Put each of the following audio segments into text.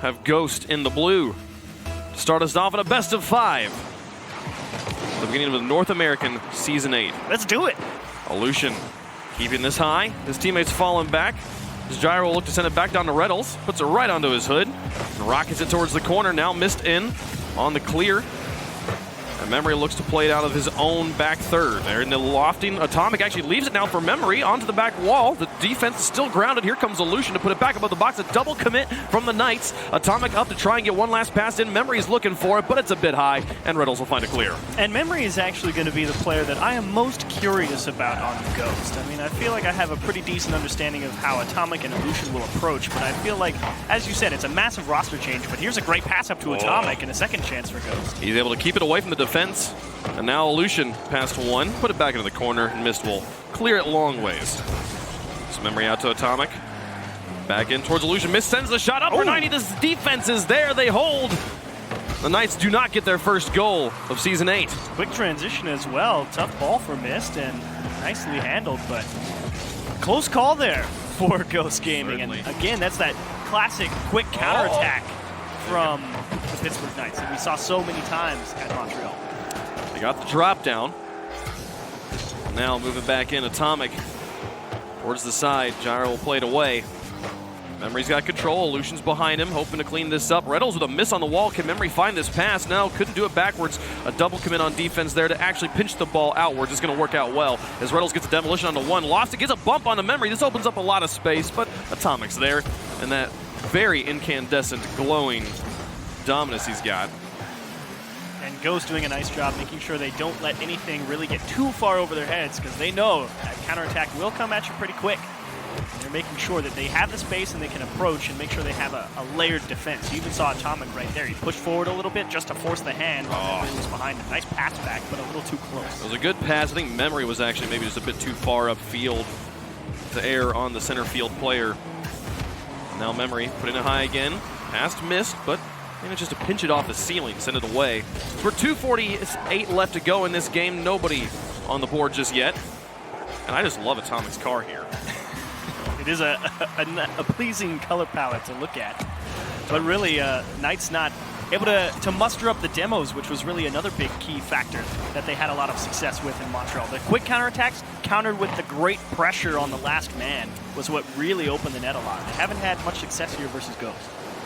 Have Ghost in the blue. Start us off in a best of 5. The beginning of the North American Season 8. Let's do it. Aleutian keeping this high. His teammates falling back. His gyro will look to send it back down to Reddles. Puts it right onto his hood. And rockets it towards the corner. Now missed in on the clear. And Memory looks to play it out of his own back third. There in the lofting. Atomic actually leaves it now for Memory onto the back wall. The defense is still grounded. Here comes Aleutian to put it back above the box. A double commit from the Knights. Atomic up to try and get one last pass in. Memory's looking for it, but it's a bit high, and Reddles will find a clear. And Memory is actually going to be the player that I am most curious about on Ghost. I mean, I feel like I have a pretty decent understanding of how Atomic and Aleutian will approach, but I feel like, as you said, it's a massive roster change, but here's a great pass up to Atomic and a second chance for Ghost. He's able to keep it away from the defense. And now Aleutian passed one, put it back into the corner, and Mist will clear it long ways. So Memory out to Atomic. Back in towards Aleutian. Mist sends the shot up for 90. This defense is there. They hold. The Knights do not get their first goal of Season 8. Quick transition as well. Tough ball for Mist and nicely handled, but close call there for Ghost Gaming. Certainly. And again, that's that classic quick counterattack from the Pittsburgh Knights that we saw so many times at Montreal. They got the drop down. Now moving back in, Atomic towards the side. Gyro will play it away. Memory's got control. Aleutian's behind him, hoping to clean this up. Reddles with a miss on the wall. Can Memory find this pass? No, couldn't do it backwards. A double commit on defense there to actually pinch the ball outwards. It's going to work out well as Reddles gets a demolition onto one. Lost it, gets a bump on the Memory. This opens up a lot of space, but Atomic's there. And that very incandescent, glowing dominance he's got. And Ghost doing a nice job making sure they don't let anything really get too far over their heads, because they know that counterattack will come at you pretty quick. And they're making sure that they have the space and they can approach and make sure they have a layered defense. You even saw Atomic right there. He pushed forward a little bit just to force the hand while Memory was behind him. Nice pass back, but a little too close. It was a good pass. I think Memory was actually maybe just a bit too far upfield to err on the center field player. Now Memory putting it high again. Passed, missed, but just to pinch it off the ceiling, send it away. For 2:48 left to go in this game, nobody on the board just yet. And I just love Atomic's car here. It is a pleasing color palette to look at. But really, Knights not able to muster up the demos, which was really another big key factor that they had a lot of success with in Montreal. The quick counterattacks countered with the great pressure on the last man was what really opened the net a lot. They haven't had much success here versus Ghost.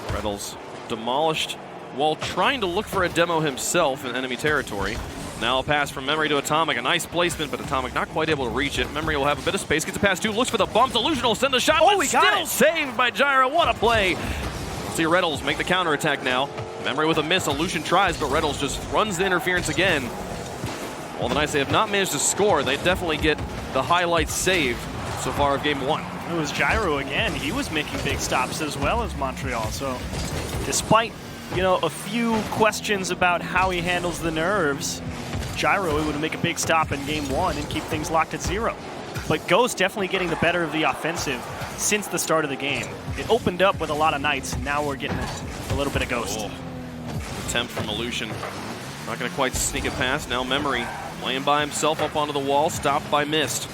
Reddles demolished while trying to look for a demo himself in enemy territory. Now a pass from Memory to Atomic. A nice placement, but Atomic not quite able to reach it. Memory will have a bit of space. Gets a pass too. Looks for the bumps. Aleutian will send the shot. Oh, but he got still it. Saved by Gyro. What a play. See Reddles make the counterattack now. Memory with a miss. Aleutian tries, but Reddles just runs the interference again. While the Knights, they have not managed to score, they definitely get the highlights saved so far of Game 1. It was Gyro again. He was making big stops as well as Montreal. So despite, a few questions about how he handles the nerves, Gyro able to make a big stop in Game 1 and keep things locked at 0. But Ghost definitely getting the better of the offensive since the start of the game. It opened up with a lot of Knights, and now we're getting a little bit of Ghost. Oh. Attempt from Aleutian. Not going to quite sneak it past. Now Memory laying by himself up onto the wall, stopped by Mist.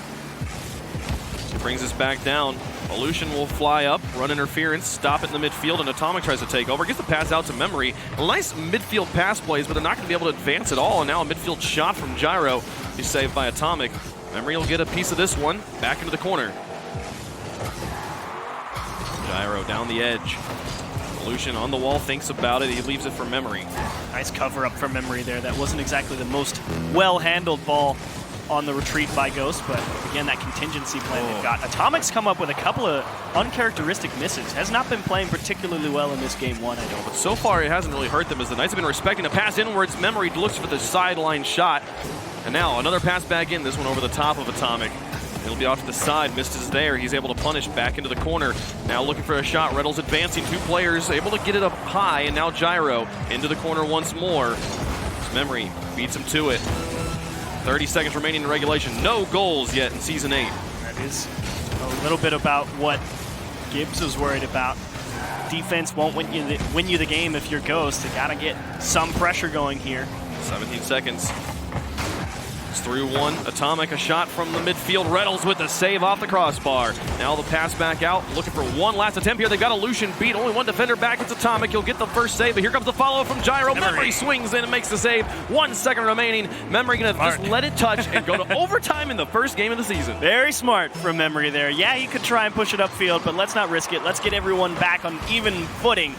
Brings us back down. Aleutian will fly up, run interference, stop it in the midfield, and Atomic tries to take over. Gets the pass out to Memory. Nice midfield pass plays, but they're not going to be able to advance at all. And now a midfield shot from Gyro. He's saved by Atomic. Memory will get a piece of this one. Back into the corner. Gyro down the edge. Aleutian on the wall, thinks about it. He leaves it for Memory. Nice cover up for Memory there. That wasn't exactly the most well-handled ball on the retreat by Ghost, but again, that contingency plan they've got. Atomic's come up with a couple of uncharacteristic misses. Has not been playing particularly well in this Game 1, I know. But so far, it hasn't really hurt them as the Knights have been respecting the pass inwards. Memory looks for the sideline shot. And now another pass back in, this one over the top of Atomic. It'll be off to the side. Mist is there. He's able to punish back into the corner. Now looking for a shot. Reddles advancing. 2 players able to get it up high, and now Gyro into the corner once more. Memory beats him to it. 30 seconds remaining in regulation. No goals yet in Season 8. That is a little bit about what Gibbs was worried about. Defense won't win you the game if you're Ghost. They got to get some pressure going here. 17 seconds. It's through one. Atomic, a shot from the midfield. Reynolds with the save off the crossbar. Now the pass back out, looking for one last attempt here. They've got Illusion beat. Only one defender back. It's Atomic. He'll get the first save, but here comes the follow from Gyro. Memory swings in and makes the save. 1 second remaining. Memory going to just let it touch and go to overtime in the first game of the season. Very smart from Memory there. Yeah, he could try and push it upfield, but let's not risk it. Let's get everyone back on even footing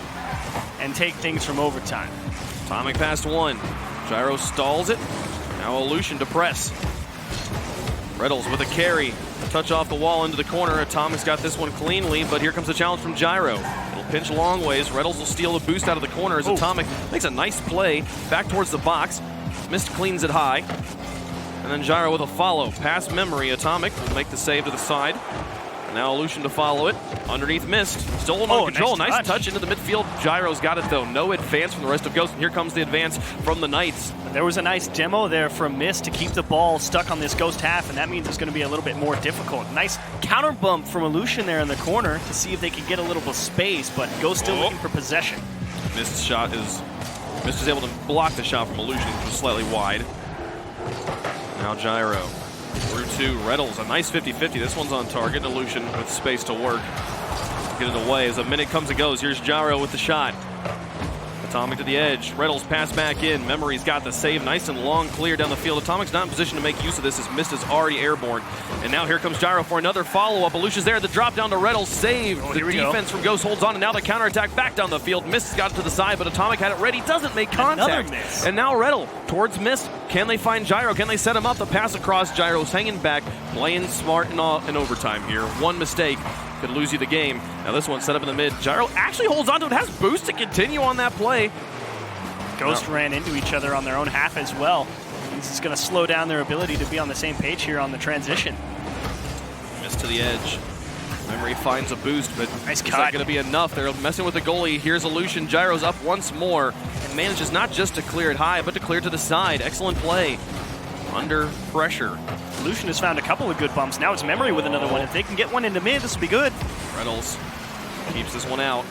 and take things from overtime. Atomic past one. Gyro stalls it. Now Illusion to press. Reynolds with a carry. Touch off the wall into the corner. Atomic's got this one cleanly, but here comes the challenge from Gyro. It'll pinch long ways. Reynolds will steal the boost out of the corner as Atomic makes a nice play back towards the box. Mist cleans it high. And then Gyro with a follow. Past Memory. Atomic will make the save to the side. Now Illusion to follow it. Underneath Mist. Still holding on control. Nice touch into the midfield. Gyro's got it though. No advance from the rest of Ghost. And here comes the advance from the Knights. There was a nice demo there from Mist to keep the ball stuck on this Ghost half, and that means it's going to be a little bit more difficult. Nice counter bump from Illusion there in the corner to see if they could get a little bit of space, but Ghost still looking for possession. Mist is able to block the shot from Illusion, which was slightly wide. Now Gyro. Through two, Reynolds, a nice 50-50. This one's on target. Illusion with space to work. Get it away as a minute comes and goes. Here's Gyro with the shot. Atomic to the edge. Reynolds pass back in. Memory's got the save. Nice and long clear down the field. Atomic's not in position to make use of this as Mist is already airborne. And now here comes Gyro for another follow-up. Illusion's there. The drop down to Reynolds. Saved. The defense from Ghost holds on, and now the counterattack back down the field. Mist got it to the side, but Atomic had it ready. Doesn't make contact. And now Reynolds towards Mist. Can they find Gyro? Can they set him up? The pass across. Gyro's hanging back. Playing smart in overtime here. One mistake could lose you the game. Now this one set up in the mid. Gyro actually holds on to it. Has boost to continue on that play. Ghost ran into each other on their own half as well. This is going to slow down their ability to be on the same page here on the transition. Mist to the edge. Memory finds a boost, but nice it's not going to be enough. They're messing with the goalie. Here's Illusion. Gyro's up once more and manages not just to clear it high, but to clear it to the side. Excellent play. Under pressure. Illusion has found a couple of good bumps. Now it's Memory with another one. If they can get one into mid, this will be good. Reynolds keeps this one out.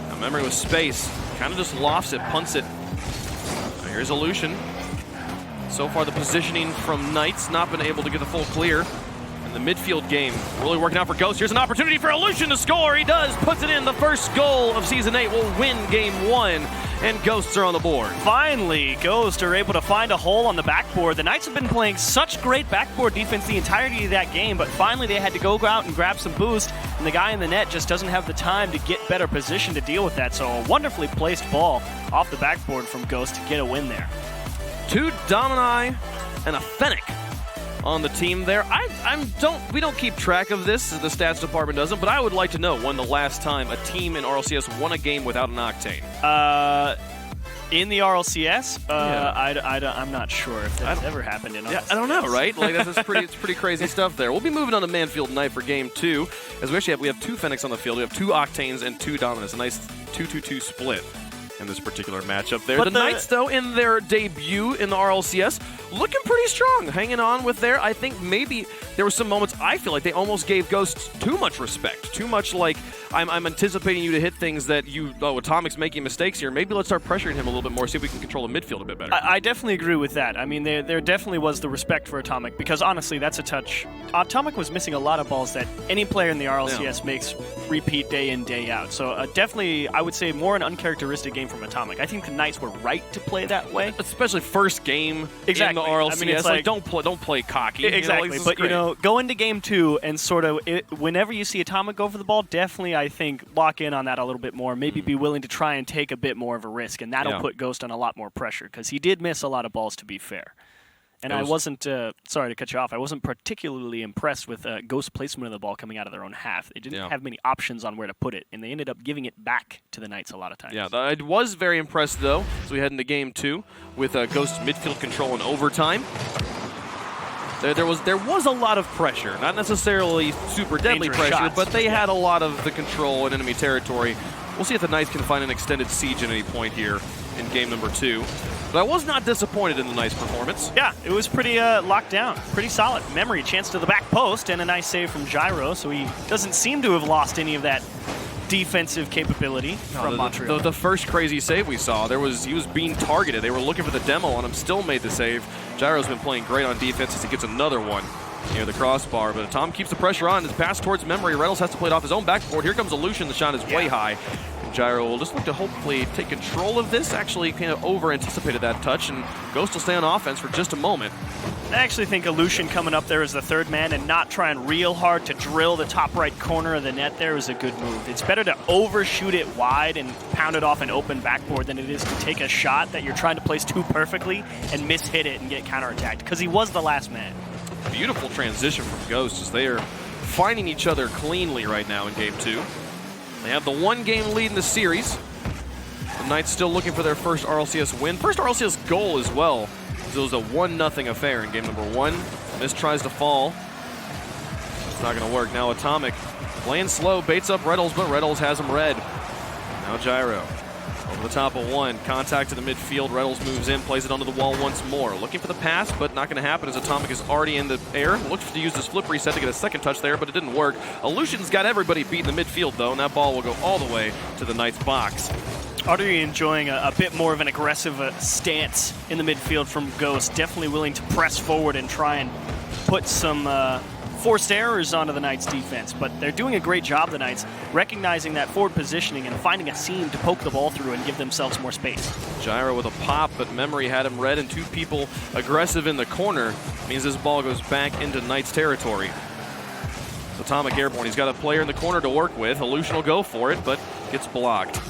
Now Memory with space. Kind of just lofts it, punts it. Now here's Illusion. So far the positioning from Knights not been able to get the full clear. And the midfield game really working out for Ghost. Here's an opportunity for Illusion to score. He does, puts it in. The first goal of Season 8 will win Game 1. And Ghosts are on the board. Finally, Ghosts are able to find a hole on the backboard. The Knights have been playing such great backboard defense the entirety of that game, but finally they had to go out and grab some boost, and the guy in the net just doesn't have the time to get better position to deal with that. So a wonderfully placed ball off the backboard from Ghost to get a win there. 2 Domini and a Fennec on the team there. We don't keep track of this, the stats department doesn't, but I would like to know when the last time a team in RLCS won a game without an Octane. In the RLCS, yeah. I'm not sure if that's ever happened in RLCS. Yeah, I don't know, right? Like it's pretty crazy stuff there. We'll be moving on to Manfield Knight for Game 2, as we have 2 Fennecs on the field. We have 2 Octanes and 2 Dominants. A nice 2-2-2 split in this particular matchup there. But the Knights, though, in their debut in the RLCS, looking pretty strong, hanging on with there. I think maybe there were some moments I feel like they almost gave Ghosts too much respect, too much like, I'm anticipating you to hit things that Atomic's making mistakes here. Maybe let's start pressuring him a little bit more, see if we can control the midfield a bit better. I definitely agree with that. I mean, there definitely was the respect for Atomic, because honestly, that's a touch. Atomic was missing a lot of balls that any player in the RLCS makes repeat day in, day out. So definitely, I would say more an uncharacteristic game from Atomic. I think the Knights were right to play that way. Especially first game in the RLCS. I mean, it's like don't play cocky. Exactly. But, go into Game 2 and sort of, whenever you see Atomic go for the ball, definitely, I think, lock in on that a little bit more. Maybe be willing to try and take a bit more of a risk, and that'll put Ghost on a lot more pressure, because he did miss a lot of balls, to be fair. And I wasn't, sorry to cut you off, I wasn't particularly impressed with Ghost placement of the ball coming out of their own half. They didn't have many options on where to put it, and they ended up giving it back to the Knights a lot of times. Yeah, I was very impressed, though, as we head into Game 2 with Ghost midfield control in overtime. There was a lot of pressure, not necessarily super deadly Dangerous pressure, shots. but they had a lot of the control in enemy territory. We'll see if the Knights can find an extended siege at any point here in game number 2. But I was not disappointed in the Knights' performance. Yeah, it was pretty locked down, pretty solid. Memory, chance to the back post, and a nice save from Gyro, so he doesn't seem to have lost any of that defensive capability from Montreal. The first crazy save we saw, he was being targeted. They were looking for the demo on him, still made the save. Gyro's been playing great on defense as he gets another one near the crossbar, but Tom keeps the pressure on. His pass towards Memory. Reynolds has to play it off his own backboard. Here comes Illusion. The shot is way high. And Gyro will just look to hopefully take control of this. Actually kind of over-anticipated that touch, and Ghost will stay on offense for just a moment. I actually think Illusion coming up there as the third man and not trying real hard to drill the top right corner of the net there is a good move. It's better to overshoot it wide and pound it off an open backboard than it is to take a shot that you're trying to place too perfectly and mishit it and get counterattacked, because he was the last man. Beautiful transition from Ghost as they are finding each other cleanly right now in Game 2. They have the one-game lead in the series. The Knights still looking for their first RLCS win. First RLCS goal as well. It was a 1-0 affair in game number 1. Mist tries to fall. It's not going to work. Now Atomic playing slow, baits up Reynolds, but Reynolds has him red. Now Gyro over the top of one. Contact to the midfield. Reynolds moves in, plays it onto the wall once more. Looking for the pass, but not going to happen as Atomic is already in the air. Looks to use this flip reset to get a second touch there, but it didn't work. Illusion's got everybody beat in the midfield, though, and that ball will go all the way to the Knights' box. Already enjoying a bit more of an aggressive stance in the midfield from Ghost. Definitely willing to press forward and try and put some forced errors onto the Knights' defense. But they're doing a great job, the Knights, recognizing that forward positioning and finding a seam to poke the ball through and give themselves more space. Gyro with a pop, but Memory had him red, and two people aggressive in the corner. Means this ball goes back into Knights' territory. So Atomic airborne. He's got a player in the corner to work with. Illusion will go for it, but gets blocked.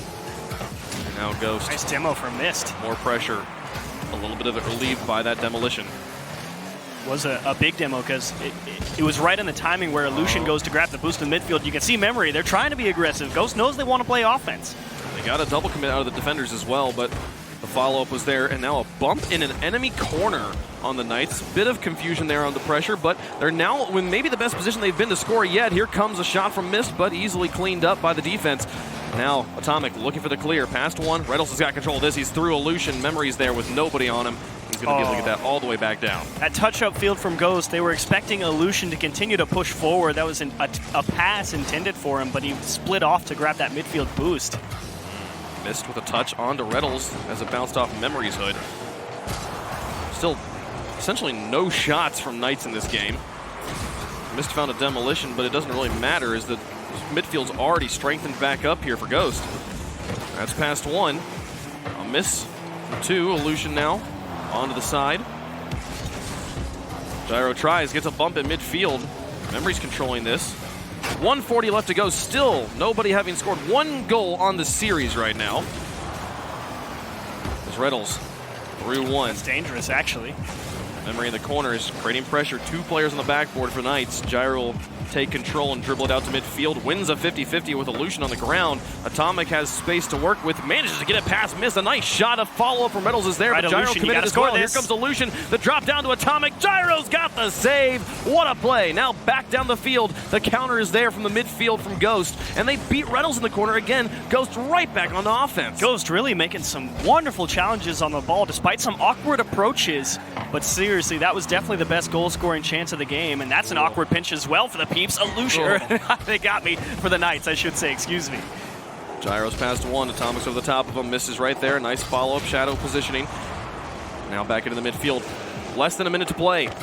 Now Ghost. Nice demo from Mist. More pressure. A little bit of it relieved by that demolition. Was a big demo because it was right on the timing where Illusion goes to grab the boost in the midfield. You can see Memory. They're trying to be aggressive. Ghost knows they want to play offense. They got a double commit out of the defenders as well, but the follow-up was there. And now a bump in an enemy corner on the Knights. Bit of confusion there on the pressure, but they're now in maybe the best position they've been to score yet. Here comes a shot from Mist, but easily cleaned up by the defense. Now Atomic looking for the clear. Past one. Reynolds has got control of this. He's through Illusion. Memory's there with nobody on him. He's going to be able to get that all the way back down. That touch upfield from Ghost, they were expecting Illusion to continue to push forward. That was a pass intended for him, but he split off to grab that midfield boost. Missed with a touch onto Reynolds as it bounced off Memory's hood. Still essentially no shots from Knights in this game. Mist found a demolition, but it doesn't really matter as the midfield's already strengthened back up here for Ghost. That's past one. A miss for two. Illusion now onto the side. Gyro tries, gets a bump in midfield. Memory's controlling this. 1:40 left to go. Still nobody having scored one goal on the series right now. There's Reynolds through one. It's dangerous, actually. Memory in the corner is creating pressure. Two players on the backboard for Knights. Gyro will take control and dribble it out to midfield. Wins a 50-50 with Illusion on the ground. Atomic has space to work with. Manages to get it past Mist. A nice shot. A follow-up from Reynolds is there. Right, but Gyro Illusion, committed as well. Here comes Illusion. The drop down to Atomic. Gyro's got the save. What a play. Now back down the field. The counter is there from the midfield from Ghost. And they beat Reynolds in the corner again. Ghost right back on the offense. Ghost really making some wonderful challenges on the ball despite some awkward approaches. But seriously, that was definitely the best goal-scoring chance of the game. And that's an awkward pinch as well for the Peeps. Illusion. They got me for the Knights, I should say. Excuse me. Gyro's past one. Atomic's over the top of him. Misses right there. Nice follow-up shadow positioning. Now back into the midfield. Less than a minute to play. Here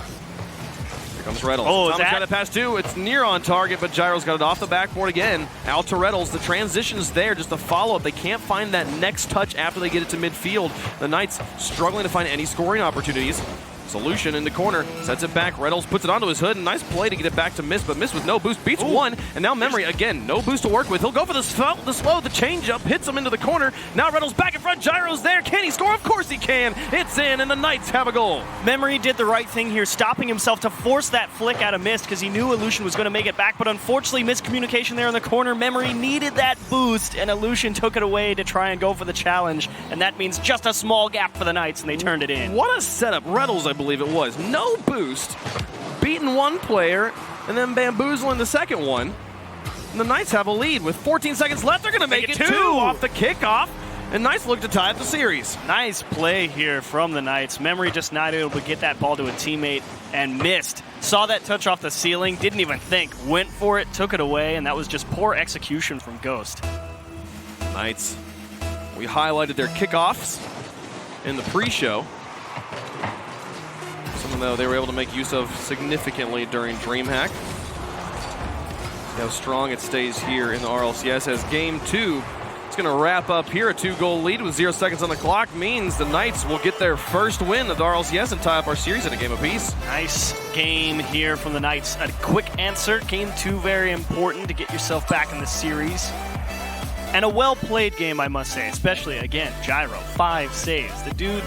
comes Reynolds. Atomic's got it past two. It's near on target, but Gyro's got it off the backboard again. Out to Reynolds. The transition's there. Just a follow-up. They can't find that next touch after they get it to midfield. The Knights struggling to find any scoring opportunities. Solution in the corner, sets it back. Reynolds puts it onto his hood. Nice play to get it back to Mist, but Mist with no boost beats one. And now Memory again, no boost to work with. He'll go for the slow, the change-up, hits him into the corner. Now Reynolds back in front. Gyro's there. Can he score? Of course he can. It's in, and the Knights have a goal. Memory did the right thing here, stopping himself to force that flick out of Mist because he knew Illusion was going to make it back. But unfortunately, miscommunication there in the corner. Memory needed that boost, and Illusion took it away to try and go for the challenge. And that means just a small gap for the Knights, and they turned it in. What a setup. Reynolds, I believe it was. No boost, beating one player, and then bamboozling the second one. And the Knights have a lead with 14 seconds left. They're going to make it two off the kickoff. And Knights look to tie up the series. Nice play here from the Knights. Memory just not able to get that ball to a teammate and missed. Saw that touch off the ceiling, didn't even think. Went for it, took it away, and that was just poor execution from Ghost. Knights, we highlighted their kickoffs in the pre-show. Something, though, they were able to make use of significantly during DreamHack. See how strong it stays here in the RLCS as Game 2 is going to wrap up here. A 2-goal lead with 0 seconds on the clock means the Knights will get their first win of the RLCS and tie up our series in a game apiece. Nice game here from the Knights. A quick answer. Game 2 very important to get yourself back in the series. And a well-played game, I must say, especially, again, Gyro, 5 saves. The dude,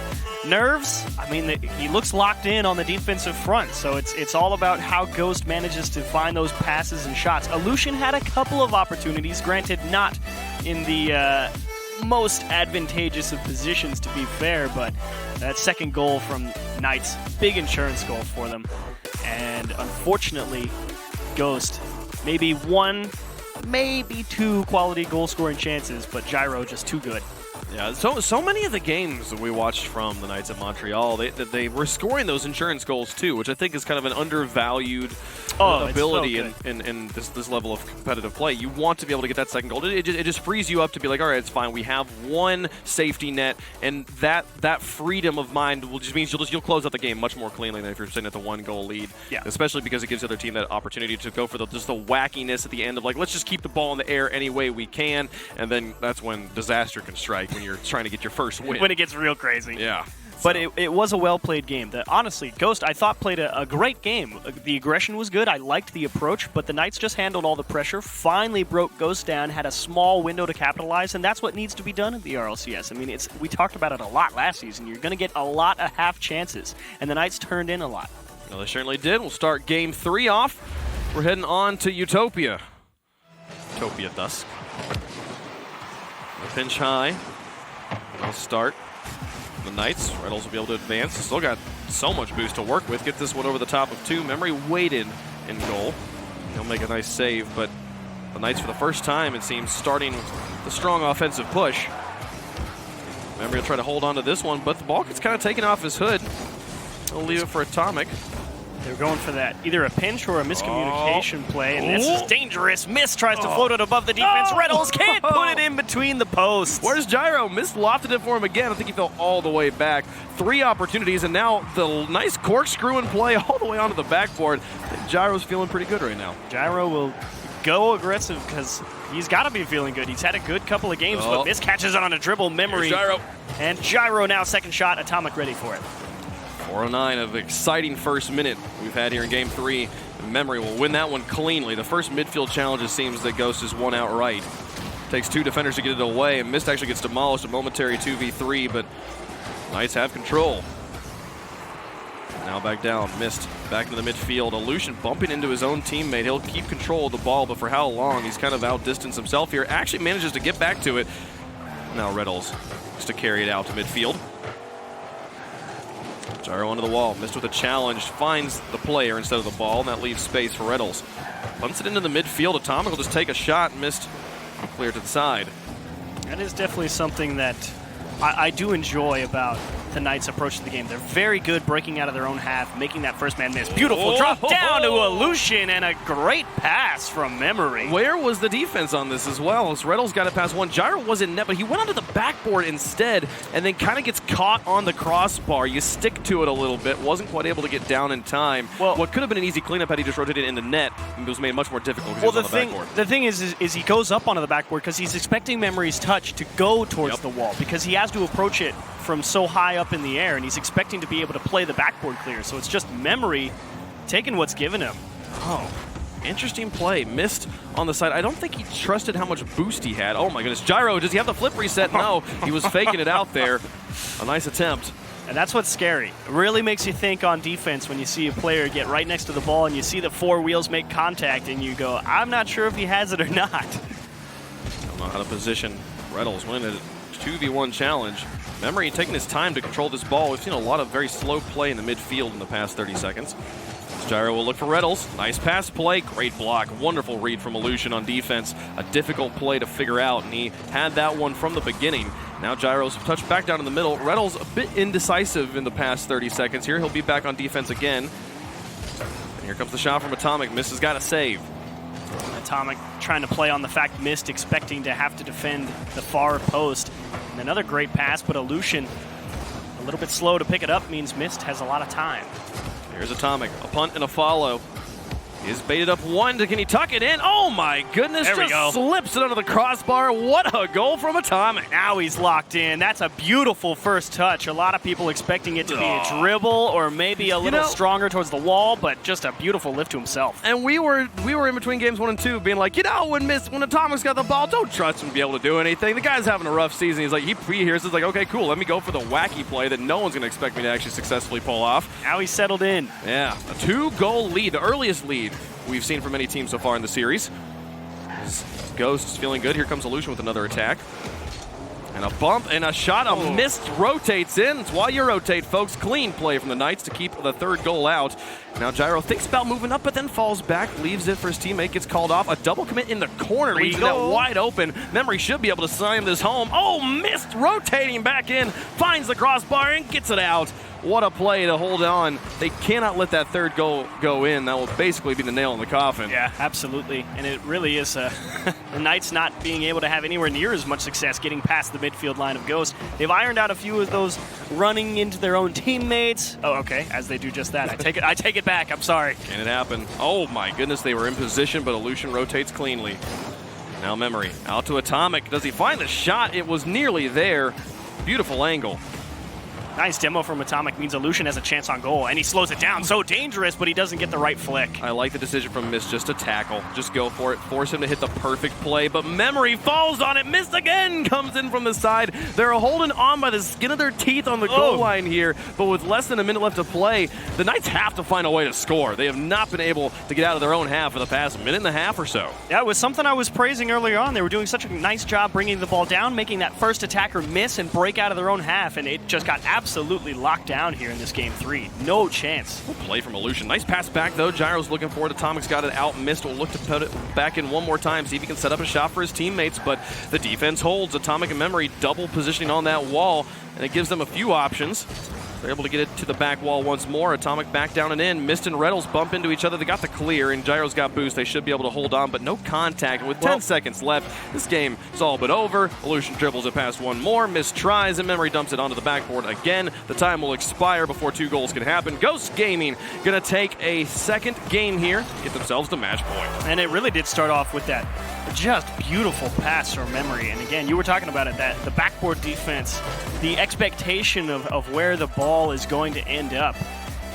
nerves, I mean, he looks locked in on the defensive front, so it's all about how Ghost manages to find those passes and shots. Illusion had a couple of opportunities, granted not in the most advantageous of positions, to be fair, but that second goal from Knights, big insurance goal for them. And unfortunately, Ghost, maybe one, maybe 2 quality goal-scoring chances, but Gyro just too good. Yeah, so many of the games that we watched from the Knights of Montreal, they were scoring those insurance goals too, which I think is kind of an undervalued ability in this level of competitive play. You want to be able to get that second goal. It just frees you up to be like, all right, it's fine. We have one safety net, and that freedom of mind will just means you'll close out the game much more cleanly than if you're sitting at the 1-goal lead. Yeah. Especially because it gives the other team that opportunity to go for just the wackiness at the end of like, let's just keep the ball in the air any way we can, and then that's when disaster can strike when you're trying to get your first win. When it gets real crazy. Yeah. But it was a well-played game. Honestly, Ghost, I thought, played a great game. The aggression was good. I liked the approach, but the Knights just handled all the pressure, finally broke Ghost down, had a small window to capitalize, and that's what needs to be done at the RLCS. I mean, we talked about it a lot last season. You're going to get a lot of half chances, and the Knights turned in a lot. Well, they certainly did. We'll start Game 3 off. We're heading on to Utopia. Utopia Dusk. A pinch high. I'll start. The Knights, Reynolds will be able to advance. Still got so much boost to work with. Get this one over the top of 2. Memory waited in goal. He'll make a nice save, but the Knights for the first time, it seems, starting with the strong offensive push. Memory will try to hold on to this one, but the ball gets kind of taken off his hood. He'll leave it for Atomic. They're going for that, either a pinch or a miscommunication play, and this is dangerous. Miss tries to float it above the defense. Reynolds can't put it in between the posts. Where's Gyro? Miss lofted it for him again. I think he fell all the way back. 3 opportunities, and now the nice corkscrew and play all the way onto the backboard. I think Gyro's feeling pretty good right now. Gyro will go aggressive because he's got to be feeling good. He's had a good couple of games, but Miss catches it on a dribble. Memory. Here's Gyro. And Gyro now second shot. Atomic ready for it. 4:09 of exciting first minute we've had here in Game 3. Memory will win that one cleanly. The first midfield challenge, it seems that Ghost has won outright. Takes 2 defenders to get it away, and Mist actually gets demolished. A momentary 2v3, but Knights have control. Now back down. Mist back into the midfield. Illusion bumping into his own teammate. He'll keep control of the ball, but for how long? He's kind of outdistanced himself here. Actually manages to get back to it. Now Reynolds just to carry it out to midfield. Gyro onto the wall, Missed with a challenge, finds the player instead of the ball, and that leaves space for Reynolds. Punts it into the midfield, Atomic will just take a shot, Missed, clear to the side. That is definitely something that I do enjoy about the Knights' approach to the game. They're very good breaking out of their own half, making that first man miss. Beautiful drop down to Illusion, and a great pass from Memory. Where was the defense on this as well? As Reynolds got it past one. Gyro was in net, but he went onto the backboard instead, and then kind of gets caught on the crossbar. You stick to it a little bit. Wasn't quite able to get down in time. Well, what could have been an easy cleanup had he just rotated into net, it was made much more difficult because he was on the backboard. The thing is he goes up onto the backboard because he's expecting Memory's touch to go towards the wall because he has to approach it from so high up in the air, and he's expecting to be able to play the backboard clear. So it's just Memory taking what's given him. Oh, interesting play. Missed on the side. I don't think he trusted how much boost he had. Oh my goodness. Gyro, does he have the flip reset? No, he was faking it out there. A nice attempt. And that's what's scary. It really makes you think on defense when you see a player get right next to the ball and you see the 4 wheels make contact and you go, I'm not sure if he has it or not. Don't know how to position. Reynolds winning a 2v1 challenge. Memory taking his time to control this ball. We've seen a lot of very slow play in the midfield in the past 30 seconds. Gyro will look for Reddles. Nice pass play, great block, wonderful read from Illusion on defense. A difficult play to figure out, and he had that one from the beginning. Now Gyro's touched back down in the middle. Reddles a bit indecisive in the past 30 seconds here. He'll be back on defense again. And here comes the shot from Atomic. Mist has got to save. Atomic trying to play on the fact Mist expecting to have to defend the far post. And another great pass, but Illusion a little bit slow to pick it up means Mist has a lot of time. Here's Atomic, a punt and a follow. He is baited up one. Can he tuck it in? Oh my goodness, there we go. Slips it under the crossbar. What a goal from Atomic. Now he's locked in. That's a beautiful first touch. A lot of people expecting it to be a dribble or maybe a little stronger towards the wall, but just a beautiful lift to himself. And we were in between games 1 and 2 being like, when Atomic's got the ball, don't trust him to be able to do anything. The guy's having a rough season. He's like, he hears it's like, okay, cool, let me go for the wacky play that no one's going to expect me to actually successfully pull off. Now he's settled in. Yeah, a 2-goal lead, the earliest lead we've seen from any team so far in the series. Ghost is feeling good. Here comes Illusion with another attack. And a bump and a shot. A Mist rotates in. It's while you rotate, folks. Clean play from the Knights to keep the third goal out. Now Gyro thinks about moving up, but then falls back, leaves it for his teammate, gets called off. A double commit in the corner, leaves that wide open. Memory should be able to sign this home. Oh, Mist rotating back in, finds the crossbar and gets it out. What a play to hold on. They cannot let that third goal go in. That will basically be the nail in the coffin. Yeah, absolutely. And it really is the Knights not being able to have anywhere near as much success getting past the midfield line of Ghost. They've ironed out a few of those running into their own teammates. Oh, okay, as they do just that. I take it back. I'm sorry. Can it happen? Oh my goodness, they were in position, but Illusion rotates cleanly. Now Memory out to Atomic. Does he find the shot? It was nearly there. Beautiful angle. Nice demo from Atomic means Illusion has a chance on goal, and he slows it down. So dangerous, but he doesn't get the right flick. I like the decision from Mist just to tackle. Just go for it. Force him to hit the perfect play, but Memory falls on it. Mist again comes in from the side. They're holding on by the skin of their teeth on the goal line here, but with less than a minute left to play, the Knights have to find a way to score. They have not been able to get out of their own half for the past minute and a half or so. Yeah, it was something I was praising earlier on. They were doing such a nice job bringing the ball down, making that first attacker miss and break out of their own half, and it just got absolutely locked down here in this game 3. No chance. Good play from Illusion. Nice pass back, though. Gyro's looking for it. Atomic's got it out. Mist will look to put it back in one more time, see if he can set up a shot for his teammates, but the defense holds. Atomic and Memory double positioning on that wall, and it gives them a few options. They're able to get it to the back wall once more. Atomic back down and in. Mist and Reddles bump into each other. They got the clear, and Gyro's got boost. They should be able to hold on, but no contact. And with 10 seconds left, this game is all but over. Illusion dribbles it past one more. Mist tries, and Memory dumps it onto the backboard again. The time will expire before 2 goals can happen. Ghost Gaming going to take a second game here, get themselves the match point. And it really did start off with that just beautiful pass from Memory. And again, you were talking about it, that the backboard defense, the expectation of where the ball is going to end up.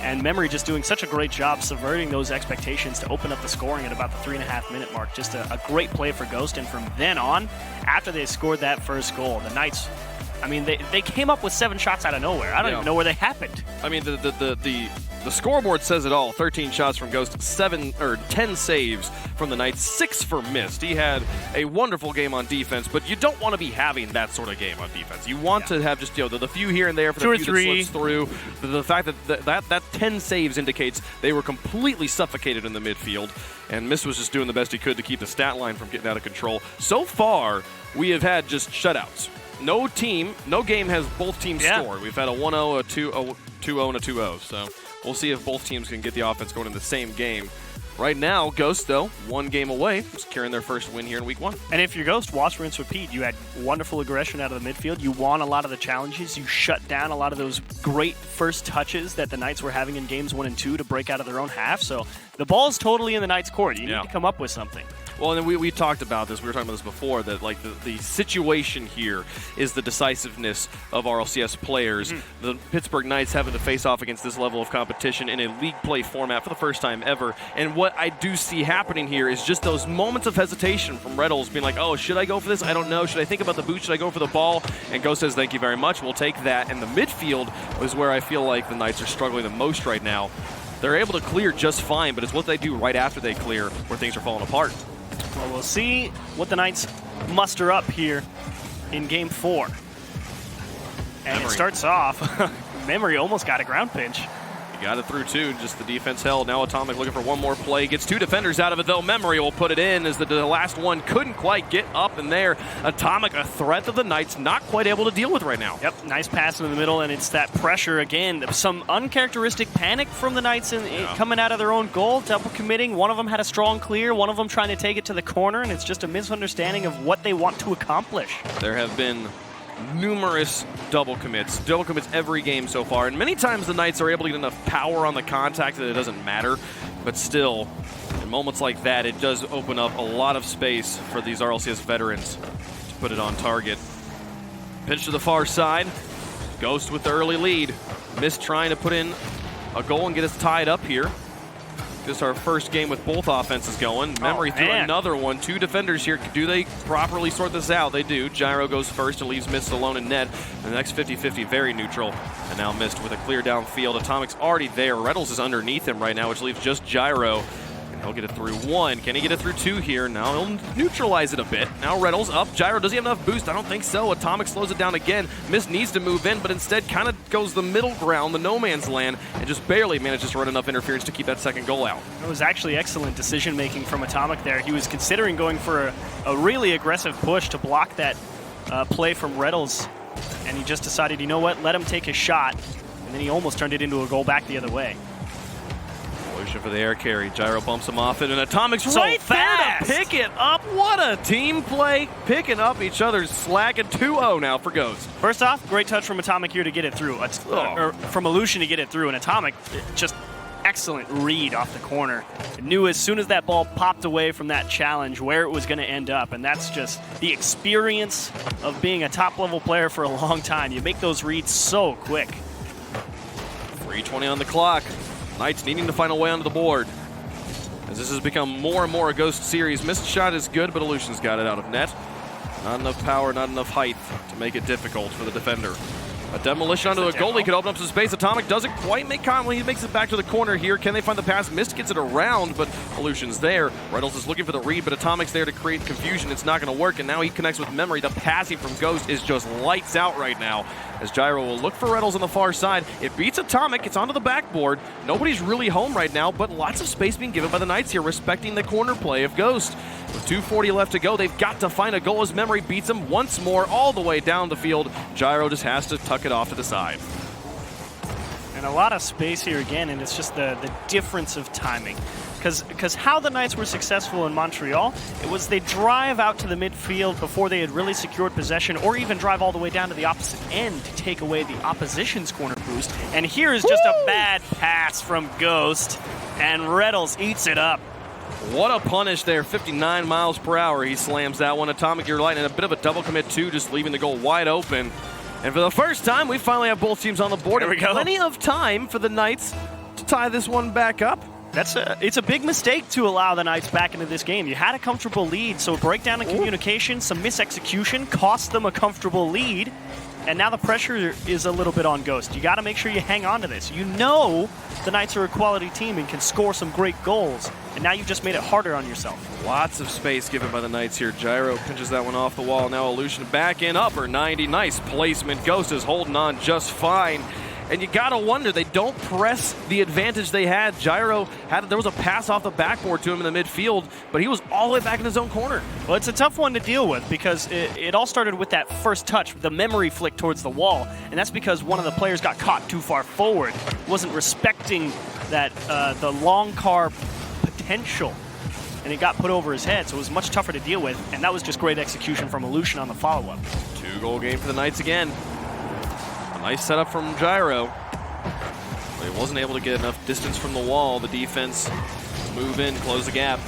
And Memory just doing such a great job subverting those expectations to open up the scoring at about the 3.5-minute mark. Just a great play for Ghost. And from then on, after they scored that first goal, the Knights, I mean, they came up with 7 shots out of nowhere. I don't even know where they happened. I mean, the scoreboard says it all. 13 shots from Ghost, 10 saves from the Knights, 6 for Mist. He had a wonderful game on defense, but you don't want to be having that sort of game on defense. You want to have just the few here and there for the few that slips through. The fact that 10 saves indicates they were completely suffocated in the midfield, and Mist was just doing the best he could to keep the stat line from getting out of control. So far, we have had just shutouts. No game has both teams scored. We've had a 1-0, a 2-0, and a 2-0. So we'll see if both teams can get the offense going in the same game. Right now, Ghost, though, 1 game away, securing their first win here in Week 1. And if you're Ghost, watch, rinse, repeat. You had wonderful aggression out of the midfield. You won a lot of the challenges. You shut down a lot of those great first touches that the Knights were having in games 1 and 2 to break out of their own half. So the ball's totally in the Knights' court. You need to come up with something. Well, and we talked about this. We were talking about this before, that like the situation here is the decisiveness of RLCS players. The Pittsburgh Knights having to face off against this level of competition in a league play format for the first time ever. And what I do see happening here is just those moments of hesitation from Reddles being like, oh, should I go for this? I don't know. Should I think about the boot? Should I go for the ball? And Ghost says, thank you very much. We'll take that. And the midfield is where I feel like the Knights are struggling the most right now. They're able to clear just fine, but it's what they do right after they clear where things are falling apart. Well, we'll see what the Knights muster up here in Game 4. And It starts off, Memory almost got a ground pinch. Got it through two, just the defense held. Now Atomic looking for one more play. Gets two defenders out of it, though. Memory will put it in as the last one couldn't quite get up in there. Atomic, a threat that the Knights not quite able to deal with right now. Yep, nice pass in the middle, and it's that pressure again. Some uncharacteristic panic from the Knights coming out of their own goal, double committing. One of them had a strong clear, one of them trying to take it to the corner, and it's just a misunderstanding of what they want to accomplish. There have been numerous double commits every game so far, and many times the Knights are able to get enough power on the contact that it doesn't matter, but still, in moments like that, it does open up a lot of space for these RLCS veterans to put it on target. Pitch to the far side, Ghost with the early lead. Missed trying to put in a goal and get us tied up here. This is our first game with both offenses going. Memory threw another one. Two defenders here. Do they properly sort this out? They do. Gyro goes first and leaves Mist alone in net. And the next 50-50, very neutral. And now Mist with a clear downfield. Atomic's already there. Reynolds is underneath him right now, which leaves just Gyro. And he'll get it through one. Can he get it through two here? Now he'll neutralize it a bit. Now Reynolds up. Gyro, does he have enough boost? I don't think so. Atomic slows it down again. Mist needs to move in, but instead kind of goes the middle ground, the no man's land, and just barely manages to run enough interference to keep that second goal out. It was actually excellent decision-making from Atomic there. He was considering going for a really aggressive push to block that play from Reynolds, and he just decided, you know what, let him take his shot, and then he almost turned it into a goal back the other way. For the air carry. Gyro bumps him off it, and Atomic's so right fast. There to pick it up. What a team play. Picking up each other's slack, and 2-0 now for Ghost. First off, great touch from Atomic here to get it through. Or from Illusion to get it through, and Atomic, just excellent read off the corner. Knew as soon as that ball popped away from that challenge where it was going to end up, and that's just the experience of being a top-level player for a long time. You make those reads so quick. 3:20 on the clock. Knights needing to find a way onto the board. As this has become more and more a Ghost series. Missed shot is good, but Illusion's got it out of net. Not enough power, not enough height to make it difficult for the defender. A demolition onto the goalie could open up some space. Atomic doesn't quite make Conley. He makes it back to the corner here. Can they find the pass? Mist gets it around, but Illusion's there. Reynolds is looking for the read, but Atomic's there to create confusion. It's not going to work, and now he connects with Memory. The passing from Ghost is just lights out right now, as Gyro will look for Reynolds on the far side. It beats Atomic. It's onto the backboard. Nobody's really home right now, but lots of space being given by the Knights here, respecting the corner play of Ghost. With 2:40 left to go, they've got to find a goal as Memory beats him once more all the way down the field. Gyro just has to tuck it off to the side. And a lot of space here again, and it's just the difference of timing. Because how the Knights were successful in Montreal, it was they drive out to the midfield before they had really secured possession, or even drive all the way down to the opposite end to take away the opposition's corner boost. And here is just a bad pass from Ghost, and Reynolds eats it up. What a punish there, 59 miles per hour. He slams that one. Atomic, you're right, and a bit of a double commit too, just leaving the goal wide open. And for the first time, we finally have both teams on the board. There we go. Plenty of time for the Knights to tie this one back up. It's a big mistake to allow the Knights back into this game. You had a comfortable lead, so a breakdown in communication, some misexecution cost them a comfortable lead, and now the pressure is a little bit on Ghost. You got to make sure you hang on to this. You know the Knights are a quality team and can score some great goals, and now you've just made it harder on yourself. Lots of space given by the Knights here. Gyro pinches that one off the wall. Now Illusion back in, upper 90. Nice placement. Ghost is holding on just fine. And you gotta wonder, they don't press the advantage they had. Gyro there was a pass off the backboard to him in the midfield, but he was all the way back in his own corner. Well, it's a tough one to deal with because it all started with that first touch, the memory flick towards the wall, and that's because one of the players got caught too far forward, wasn't respecting that the long car potential, and it got put over his head, so it was much tougher to deal with, and that was just great execution from Illusion on the follow-up. 2-goal game for the Knights again. Nice setup from Gyro. But he wasn't able to get enough distance from the wall. The defense move in, close the gap.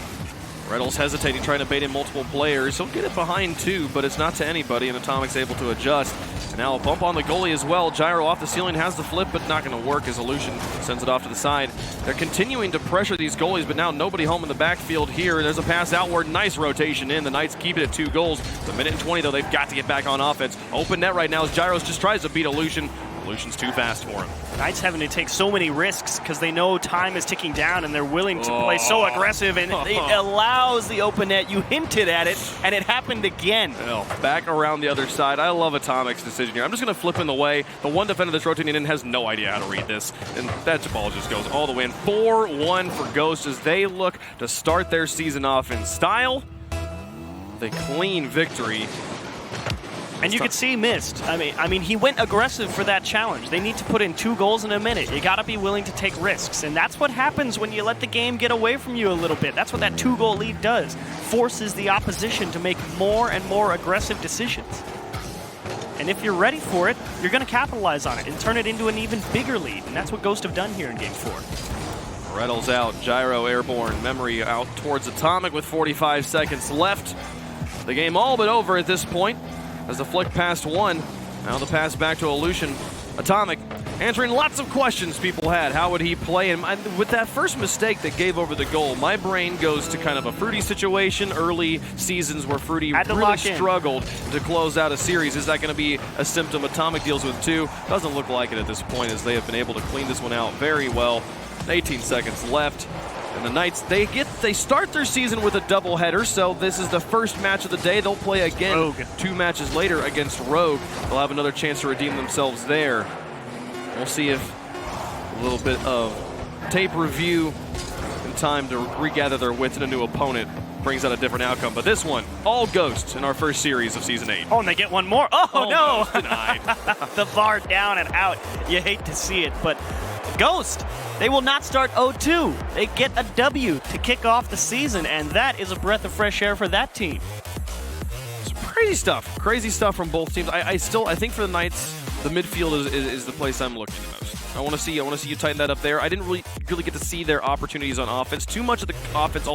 Reynolds hesitating, trying to bait in multiple players. He'll get it behind two, but it's not to anybody, and Atomic's able to adjust. And now a bump on the goalie as well. Gyro off the ceiling, has the flip, but not going to work as Illusion sends it off to the side. They're continuing to pressure these goalies, but now nobody home in the backfield here. There's a pass outward, nice rotation in. The Knights keep it at 2 goals. The minute and 20, though, they've got to get back on offense. Open net right now as Gyros just tries to beat Illusion. Lucian's too fast for him. Knights having to take so many risks because they know time is ticking down and they're willing to play so aggressive, and it allows the open net. You hinted at it, and it happened again. Well, back around the other side. I love Atomic's decision here. I'm just going to flip in the way. The one defender that's rotating in has no idea how to read this, and that ball just goes all the way in. 4-1 for Ghost as they look to start their season off in style. The clean victory. And you could see missed. I mean, he went aggressive for that challenge. They need to put in 2 goals in a minute. You got to be willing to take risks, and that's what happens when you let the game get away from you a little bit. That's what that 2-goal lead does. Forces the opposition to make more and more aggressive decisions. And if you're ready for it, you're going to capitalize on it and turn it into an even bigger lead, and that's what Ghost have done here in Game 4. Reynolds out, Gyro airborne, Memory out towards Atomic with 45 seconds left. The game all but over at this point. As the flick past one, now the pass back to Lucian. Atomic answering lots of questions people had. How would he play? And with that first mistake that gave over the goal, my brain goes to kind of a Fruity situation. Early seasons where Fruity really struggled to close out a series. Is that going to be a symptom Atomic deals with too? Doesn't look like it at this point, as they have been able to clean this one out very well. 18 seconds left. And the Knights, they start their season with a doubleheader, so this is the first match of the day. They'll play again Rogue 2 matches later against Rogue. They'll have another chance to redeem themselves there. We'll see if a little bit of tape review in time to regather their wits in a new opponent brings out a different outcome. But this one, all Ghosts in our first series of Season 8. Oh, and they get one more. Oh no! Denied. The bar down and out. You hate to see it, but Ghost, they will not start 0-2. They get a W to kick off the season, and that is a breath of fresh air for that team. Some crazy stuff from both teams. I think for the Knights, the midfield is the place I'm looking the most. I want to see you tighten that up there. I didn't really get to see their opportunities on offense. Too much of the offense also